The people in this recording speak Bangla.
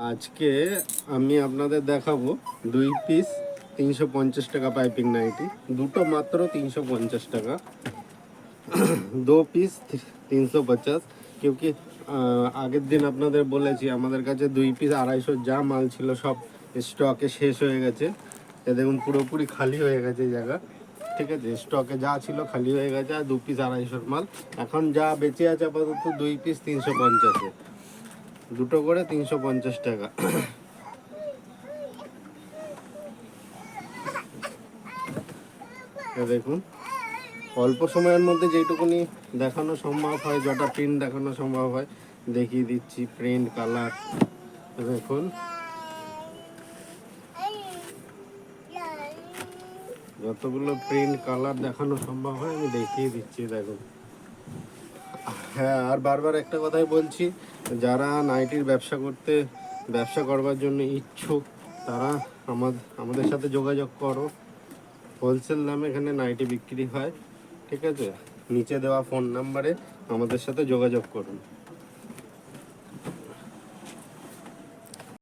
আজকে আমি আপনাদের দেখাবো 2 পিস 350 টাকা পাইপিং নাইটি, দুটো মাত্র 350 টাকা। 2 পিস 350, क्योंकि আগের দিন আপনাদের বলেছি আমাদের কাছে 2 পিস 250 যা মাল ছিল সব স্টকে শেষ হয়ে গেছে। এ দেখুন পুরোপুরি খালি হয়ে গেছে এই জায়গা, ঠিক আছে। স্টকে যা ছিল খালি হয়ে গেছে, আর 2 পিস 250 মাল এখন যা বেঁচে আছে আপাতত 2 পিস 350, দুটো করে 350 টাকা। দেখুন অল্প সময়ের মধ্যে যেটুকুনি দেখানো সম্ভব হয়, যটা প্রিন্ট দেখানো সম্ভব হয় দেখিয়ে দিচ্ছি। প্রিন্ট কালার দেখুন, যতগুলো প্রিন্ট কালার দেখানো সম্ভব হয় আমি দেখিয়ে দিচ্ছি। দেখুন, হ্যাঁ, আর বারবার একটা কথাই বলছি, যারা নাইটির ব্যবসা করবার জন্য ইচ্ছুক তারা আমাদের সাথে যোগাযোগ করো। হোলসেল দামে এখানে নাইটি বিক্রি হয়, ঠিক আছে। নিচে দেওয়া ফোন নাম্বারে আমাদের সাথে যোগাযোগ করুন।